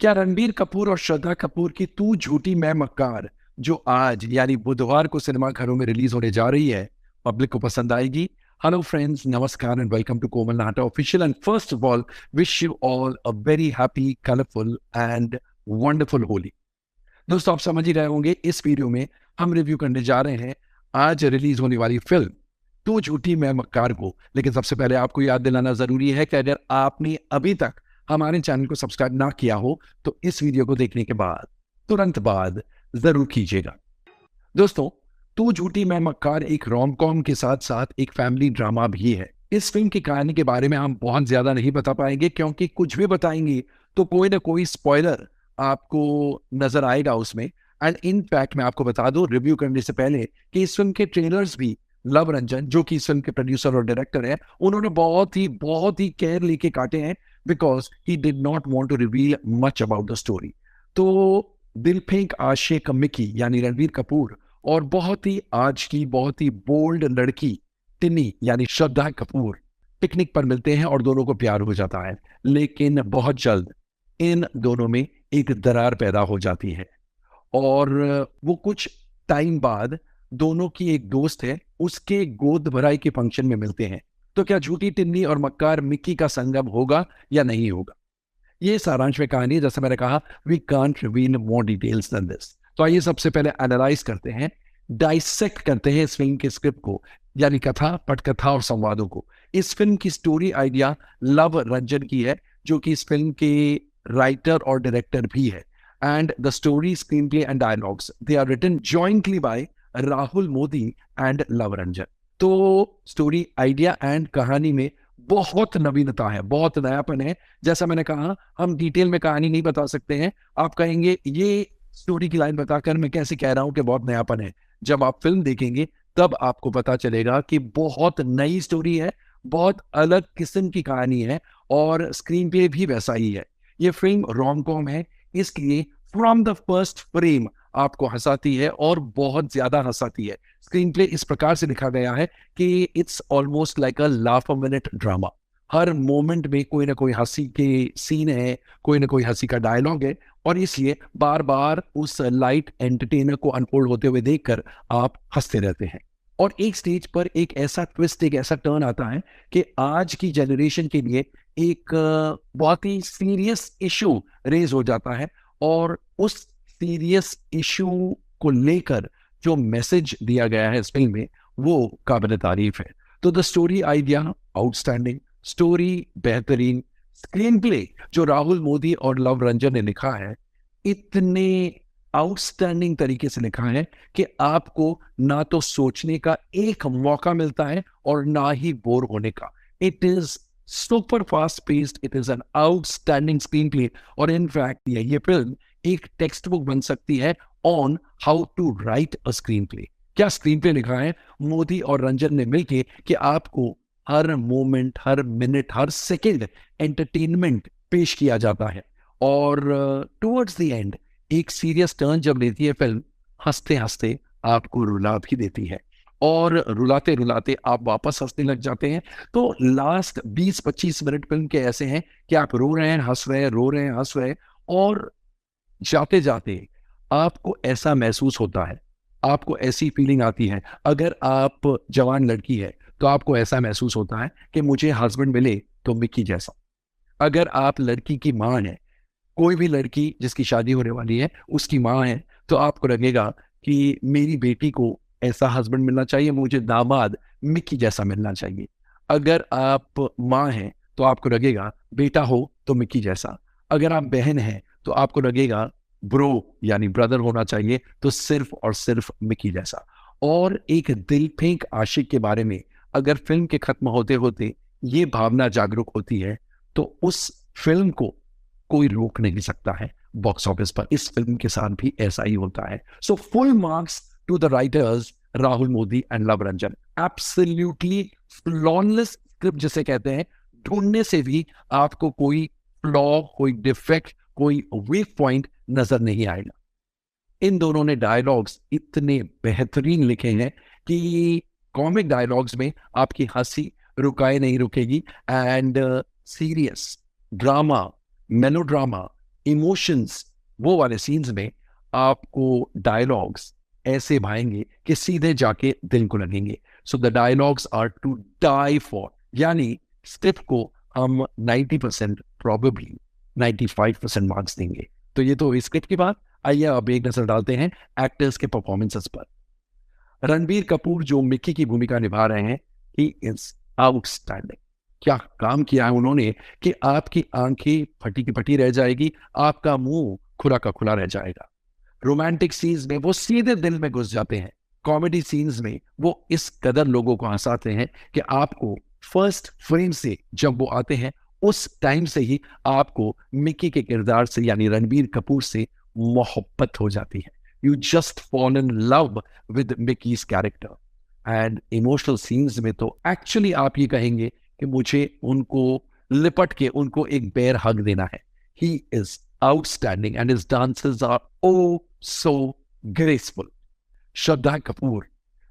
क्या रणबीर कपूर और श्रद्धा कपूर की तू झूठी मैं मक्कार जो आज यानी बुधवार को सिनेमा घरों में रिलीज होने जा रही है, पब्लिक को पसंद आएगी? हेलो फ्रेंड्स, नमस्कार and welcome to Komal Nata official. And first of all, wish you all a very happy, colourful and wonderful Holi. दोस्तों, आप समझ ही रहे होंगे इस वीडियो में हम रिव्यू करने जा रहे हैं आज रिलीज होने वाली फिल्म तू झूठी मैं मक्कार को। लेकिन सबसे पहले आपको याद दिलाना जरूरी है कि अगर आपने अभी तक हमारे चैनल को सब्सक्राइब ना किया हो तो इस वीडियो को देखने के बाद तुरंत बाद जरूर कीजिएगा। दोस्तों, तू झूठी मैं मक्कार एक रोम कॉम के साथ साथ एक फैमिली ड्रामा भी है। इस फिल्म की कहानी के बारे में हम बहुत ज्यादा नहीं बता पाएंगे, क्योंकि कुछ भी बताएंगे तो कोई ना कोई स्पॉइलर आपको नजर आएगा उसमें। एंड इन फैक्ट मैं आपको बता दूं रिव्यू करने से पहले कि इस फिल्म के ट्रेलर्स भी लव रंजन, जो कि इस फिल्म के प्रोड्यूसर और डायरेक्टर हैं, उन्होंने बहुत ही केयर लेके काटे हैं, because he did not want to reveal much about the story. तो दिल फेंक आशिक मिकी यानी रणबीर कपूर और बहुत ही बोल्ड लड़की टिनी यानी श्रद्धा कपूर पिकनिक पर मिलते हैं और दोनों को प्यार हो जाता है। लेकिन बहुत जल्द इन दोनों में एक दरार पैदा हो जाती है और वो कुछ टाइम बाद दोनों की एक दोस्त है उसके गोद भराई के फंक्शन में मिलते हैं। तो क्या झूठी टिन्नी और मक्कार मिक्की का संगम होगा या नहीं होगा? ये सारांश में कहानी है। जैसे मैंने कहा, we can't reveal more details than this. तो आइए सबसे पहले एनालाइज करते हैं, डाइसेक्ट करते हैं इस फिल्म के स्क्रिप्ट को, यानी कथा, पटकथा और संवादों को। इस फिल्म की स्टोरी आइडिया लव रंजन की है, जो कि इस फिल्म के राइटर और डायरेक्टर भी है। And the story, screenplay and dialogues, they are written jointly by Rahul Modi and Luv Ranjan. तो स्टोरी आइडिया एंड कहानी में बहुत नवीनता है, बहुत नयापन है। जैसा मैंने कहा, हम डिटेल में कहानी नहीं बता सकते हैं। आप कहेंगे ये स्टोरी की लाइन बताकर मैं कैसे कह रहा हूं कि बहुत नयापन है। जब आप फिल्म देखेंगे तब आपको पता चलेगा कि बहुत नई स्टोरी है, बहुत अलग किस्म की कहानी है और स्क्रीन प्ले भी वैसा ही है। ये फिल्म रोम कॉम है, इसलिए फ्रॉम द फर्स्ट फ्रेम आपको हंसाती है और बहुत ज्यादा हंसाती है। स्क्रीन प्ले इस प्रकार से लिखा गया है कि it's almost like a laugh a minute drama. Her moment में कोई ना कोई हंसी के सीन है, कोई ना कोई हंसी का डायलॉग है, और इसलिए बार बार उस लाइट एंटरटेनर को अनफोल्ड होते हुए देखकर आप हंसते रहते हैं। और एक स्टेज पर एक ऐसा ट्विस्ट, एक ऐसा टर्न आता है कि आज की जनरेशन के लिए एक बहुत ही सीरियस इशू रेज हो जाता है, और उस सीरियस इशू को लेकर जो मैसेज दिया गया है इस फिल्म में वो काबिल तारीफ है। तो the story idea outstanding, story बेहतरीन, स्क्रीन प्ले जो राहुल मोदी और लव रंजन ने लिखा है इतने आउटस्टैंडिंग तरीके से लिखा है कि आपको ना तो सोचने का एक मौका मिलता है और ना ही बोर होने का। It is super fast paced, it is an outstanding screenplay. और इनफैक्ट ये फिल्म एक टेक्स्ट बुक बन सकती है on how to write a screenplay. क्या स्क्रीन प्ले लिखा है मोदी और रंजन ने मिलके कि आपको हर मोमेंट, हर मिनट, हर सेकंड एंटरटेनमेंट पेश किया जाता है। और टुवर्ड्स द एंड एक सीरियस टर्न जब लेती है फिल्म, हंसते हंसते आपको रुला भी देती है और रुलाते रुलाते आप वापस हंसने लग जाते हैं। तो लास्ट 20-25 मिनट फिल्म के ऐसे हैं कि आप रो रहे हैं, हंस रहे हैं, रो रहे हैं, हंस रहे हैं, और जाते जाते आपको ऐसा महसूस होता है, आपको ऐसी फीलिंग आती है। अगर आप जवान लड़की है तो आपको ऐसा महसूस होता है कि मुझे हस्बैंड मिले तो मिक्की जैसा। अगर आप लड़की की माँ है, कोई भी लड़की जिसकी शादी होने वाली है उसकी माँ है, तो आपको लगेगा कि मेरी बेटी को ऐसा हस्बैंड मिलना चाहिए, मुझे दामाद मिक्की जैसा मिलना चाहिए। अगर आप माँ हैं तो आपको लगेगा बेटा हो तो मिक्की जैसा। अगर आप बहन हैं तो आपको लगेगा ब्रो यानी ब्रदर होना चाहिए, तो सिर्फ और सिर्फ मिक्की जैसा। और एक दिल फेंक आशिक के बारे में अगर फिल्म के खत्म होते होते ये भावना जागरूक होती है तो उस फिल्म को कोई रोक नहीं सकता है बॉक्स ऑफिस पर। इस फिल्म के साथ भी ऐसा ही होता है। So full marks to the writers Rahul Modi and Luv Ranjan. Absolutely flawless script जिसे कहते हैं, ढूंढने से भी आपको कोई फ्लॉ, कोई डिफेक्ट, कोई वीक पॉइंट नजर नहीं आएगा। इन दोनों ने डायलॉग्स इतने बेहतरीन लिखे हैं कि कॉमिक डायलॉग्स में आपकी हंसी रुकाए नहीं रुकेगी। And serious drama, melodrama, emotions, वो वाले सीन्स में आपको डायलॉग्स ऐसे भाएंगे कि सीधे जाके दिल को लगेंगे. So the dialogues are to die for. यानी स्क्रिप्ट को हम 90% प्रॉबेबली 95% मार्क्स देंगे. तो ये तो स्क्रिप्ट की बात. आइए अब एक नजर डालते हैं एक्टर्स के परफॉर्मेंसेस पर. रणबीर कपूर जो मिक्की की भूमिका निभा रहे हैं, ही इज आउटस्टैंडिंग. क्या काम किया है उन्होंने कि आपकी आंखें फटी की फटी रह जाएगी, आपका मुंह खुला का खुला रह जाएगा. रोमांटिक सीन्स में वो सीधे दिल में घुस जाते हैं. कॉमेडी सीन्स में वो इस कदर लोगों को हंसाते हैं कि आपको फर्स्ट फ्रेम से जब वो आते हैं उस टाइम से ही आपको मिक्की के किरदार से यानी रणबीर कपूर से मोहब्बत हो जाती है. You just fall in love with Mickey's character. And emotional scenes में तो एक्चुअली आप ये कहेंगे कि मुझे उनको लिपट के उनको एक बेर हग देना है. He is outstanding and his dances are oh so graceful. Shraddha Kapoor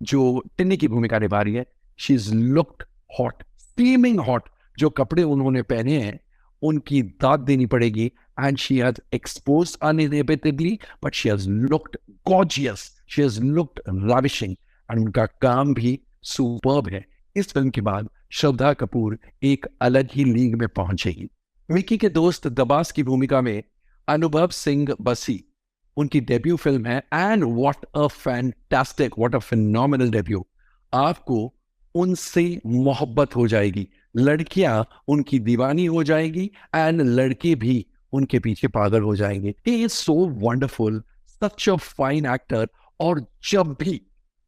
जो टिन्नी की भूमिका निभा रही है, she is looked hot, steaming hot. जो कपड़े उन्होंने पहने हैं उनकी दाद देनी पड़ेगी. And she has exposed uninhibitedly but she has looked gorgeous, she has looked ravishing. एंड उनका काम भी सुपर्ब है. इस फिल्म के बाद श्रद्धा कपूर एक अलग ही लीग में पहुंचेगी. मिकी के दोस्त दबास की भूमिका में अनुभव सिंह बसी, उनकी डेब्यू फिल्म है. And what a fantastic, what a phenomenal debut. आपको उनसे मोहब्बत हो जाएगी, लड़कियां उनकी दीवानी हो जाएगी एंड लड़के भी उनके पीछे पागल हो जाएंगे. He is so wonderful, such a fine actor. और जब भी,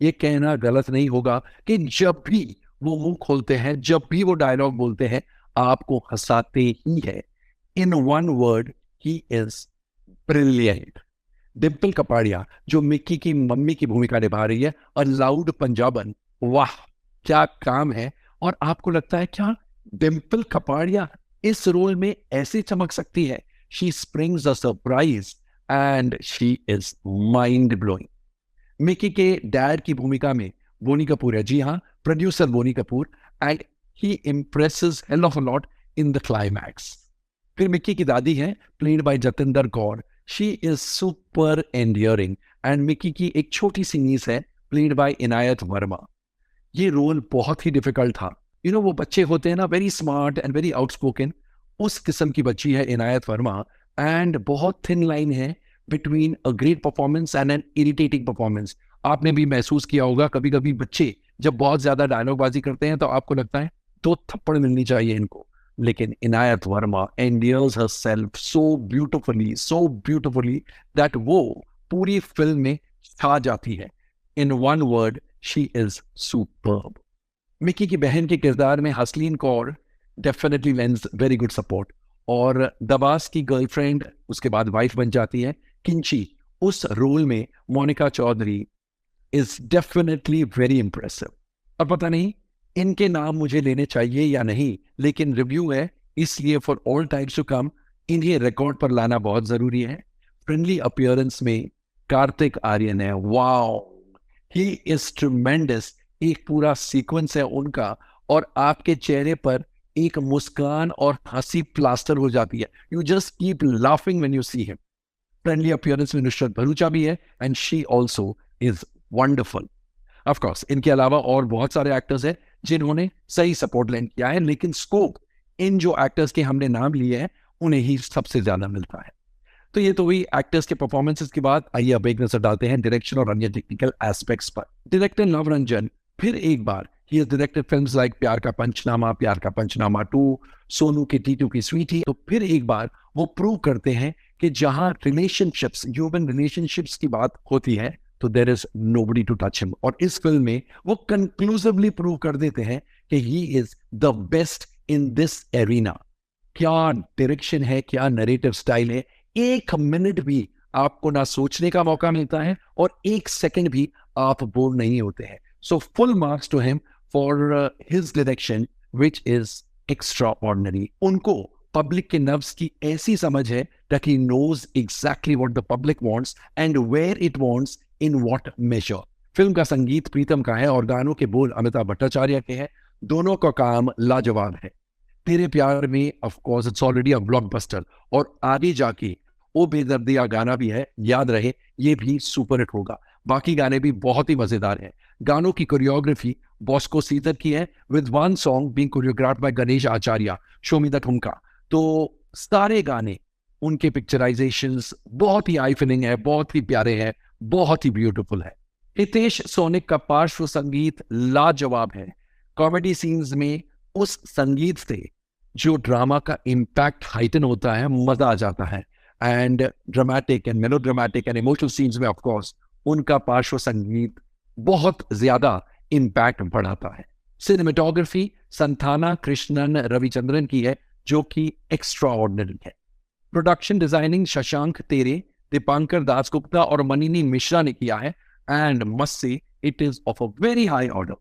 ये कहना गलत नहीं होगा कि जब भी वो मुंह खोलते हैं, जब भी वो डायलॉग बोलते हैं, आपको हंसाते ही है. In one word, he is brilliant. Dimple Kapadia जो मिक्की की मम्मी की भूमिका निभा रही है, और लाउड पंजाबन, वाह क्या काम है. और आपको लगता है क्या डिम्पल कपाड़िया इस रोल में ऐसे चमक सकती है? She springs a surprise and she is mind blowing. Mickey के डैड की भूमिका में बोनी कपूर है. जी हाँ, producer Boney Kapoor. And he impresses hell of a lot in the climax. फिर मिक्की की दादी है played by Jatinder Kaur. She is super endearing. and Mickey की एक छोटी सी नीस है played by इनायत वर्मा. ये रोल बहुत ही डिफिकल्ट था. वो बच्चे होते हैं ना, very smart and very outspoken. उस किस्म की बच्ची है इनायत वर्मा. एंड बहुत थिन लाइन है between a great performance and an irritating performance. आपने भी महसूस किया होगा कभी कभी बच्चे जब बहुत ज्यादा डायलॉगबाजी करते हैं तो आपको लगता है तो थप्पड़ मिलनी चाहिए इनको. लेकिन इनायत Verma endears herself so beautifully that वो पूरी फिल्म में छा जाती है. In one word, she is superb. Mickey की बहन के किरदार में Hasleen Kaur definitely lends very good support. और दबास की गर्लफ्रेंड उसके बाद वाइफ बन जाती है किंची. उस रोल में Monika Chaudhary is definitely very impressive. और पता नहीं इनके नाम मुझे लेने चाहिए या नहीं, लेकिन रिव्यू है इसलिए for all times to come इन्हें रिकॉर्ड पर लाना बहुत जरूरी है. फ्रेंडली अपीयरेंस में कार्तिक आर्यन है. Wow, he is tremendous. एक पूरा सीक्वेंस है उनका और आपके चेहरे पर एक मुस्कान और हंसी प्लास्टर हो जाती है. You just keep laughing when you see him. Friendly appearance में नुसरत भरूचा भी है and she also is wonderful. Of course इनके अलावा और बहुत सारे एक्टर्स हैं जिन्होंने सही सपोर्ट लैंड किया है, लेकिन स्कोप इन जो एक्टर्स के हमने नाम लिए हैं उन्हें ही सबसे ज्यादा मिलता है. तो ये तो हुई एक्टर्स के परफॉर्मेंसेस की बात. आइए अब एक नजर डालते हैं डायरेक्शन और अन्य टेक्निकल एस्पेक्ट्स पर. डायरेक्टर नवरंजन फिर एक बार he has directed films like Pyaar Ka पंचनामा 2, सोनू की टीटू की स्वीटी. तो फिर एक बार वो प्रूव करते हैं कि जहां रिलेशनशिप्स, ह्यूमन रिलेशनशिप्स की बात होती है तो there is nobody to touch him. और इस फिल्म में वो कंक्लूसिवली प्रूव कर देते हैं कि he is the best in this arena. क्या डायरेक्शन है, क्या नरेटिव स्टाइल है. एक मिनट भी आपको ना सोचने का मौका मिलता है और एक सेकंड भी आप बोर नहीं होते हैं. So full marks to him for his direction which is extraordinary. उनको पब्लिक के नर्व्स की ऐसी समझ है that he knows exactly what the public wants and where it wants in what measure. Film का संगीत प्रीतम का है और गानों के बोल अमिताभ भट्टाचार्य के हैं. दोनों का काम लाजवाब है. तेरे प्यार में of course it's already a blockbuster और आगे जाके ओ बेदर्दिया गाना भी है, याद रहे, ये भी सुपर हिट होगा। बाकी गाने भी बहुत ही मजेदार हैं। गानों की कोरियोग्राफी बॉस्को सीतर की है, with one song being choreographed by Ganesh Acharya, show me the thumka. तो सारे गाने, उनके पिक्चराइजेशंस बहुत ही आई फीलिंग है, बहुत ही प्यारे हैं, बहुत ही ब्यूटीफुल है। हितेश सोनिक का पार्श्व संगीत लाजवाब है। कॉमेडी सीन्स में उस संगीत से जो ड्रामा का इम्पैक्ट हाइटन होता है, मजा आ जाता है। And dramatic and melodramatic and emotional scenes में ऑफ कोर्स उनका पार्श्व संगीत बहुत ज्यादा इम्पैक्ट बढ़ाता है। सिनेमेटोग्राफी संथाना कृष्णन रविचंद्रन की है, जो कि एक्स्ट्रा ऑर्डिनरी है। प्रोडक्शन डिजाइनिंग शशांक तेरे, दीपांकर दासगुप्ता और मनिनी मिश्रा ने किया है। And must say it is of a very high order.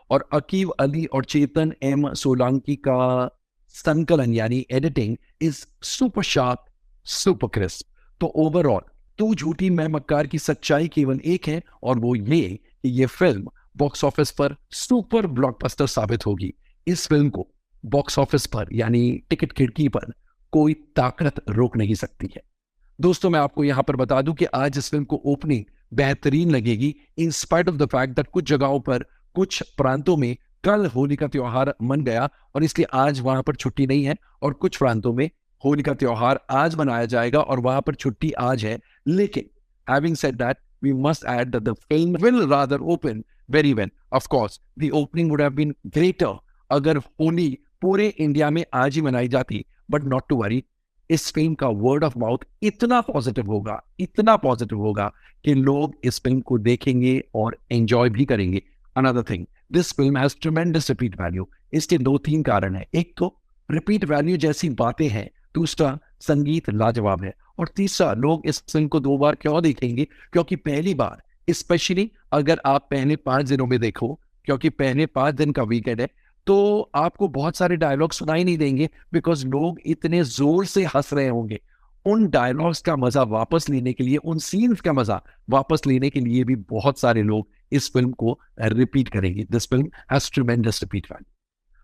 और अकीब अली और चेतन एम सोलंकी का संकलन यानी editing is super sharp, super crisp. तो ओवरऑल तू झूठी मैं मक्कार की सच्चाई केवल एक है, और वो ये कि ये फिल्म बॉक्स ऑफिस पर सुपर ब्लॉकबस्टर साबित होगी। इस फिल्म को बॉक्स ऑफिस पर यानी टिकट खिड़की पर कोई ताकत रोक नहीं सकती है। दोस्तों, मैं आपको यहां पर बता दूं कि आज इस फिल्म को ओपनिंग बेहतरीन लगेगी, in spite of the fact that कुछ जगहों पर, कुछ प्रांतों में कल होली का त्योहार मन गया और इसलिए आज वहां पर छुट्टी नहीं है, और कुछ प्रांतों में होली का त्योहार आज मनाया जाएगा और वहां पर छुट्टी आज है। लेकिन having said that, we must add that the film will rather open very well. Of course, the opening would have been greater अगर होली पूरे इंडिया में आज ही मनाई जाती, बट नॉट टू वरी, इस फिल्म का वर्ड ऑफ माउथ इतना positive होगा, इतना पॉजिटिव होगा कि लोग इस फिल्म को देखेंगे और एंजॉय भी करेंगे। Another thing, this film has ट्रेमेंडस repeat value. इसके 2-3 कारण है। एक तो रिपीट वैल्यू जैसी बातें हैं, दूसरा संगीत लाजवाब है, और तीसरा लोग इस फिल्म को 2 बार क्यों देखेंगे, क्योंकि पहली बार, स्पेशली अगर आप पहले 5 दिनों में देखो, क्योंकि पहले 5 दिन का वीकेंड है, तो आपको बहुत सारे डायलॉग सुनाई नहीं देंगे, बिकॉज लोग इतने जोर से हंस रहे होंगे। उन डायलॉग्स का मजा वापस लेने के लिए, उन सीन्स का मजा वापस लेने के लिए भी बहुत सारे लोग इस फिल्म को रिपीट करेंगे। This film has ट्रेमेंडस repeat value.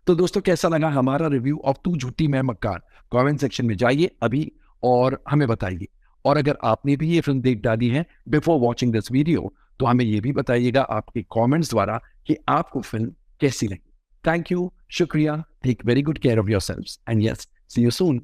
तो दोस्तों, कैसा लगा हमारा रिव्यू ऑफ तू झूठी मैं मक्कार? कमेंट सेक्शन में जाइए अभी और हमें बताइए। और अगर आपने भी ये फिल्म देख डाली है बिफोर वॉचिंग दिस वीडियो, तो हमें ये भी बताइएगा आपके कमेंट्स द्वारा कि आपको फिल्म कैसी लगी। थैंक यू, शुक्रिया, take very good care of yourselves, and yes, see you soon.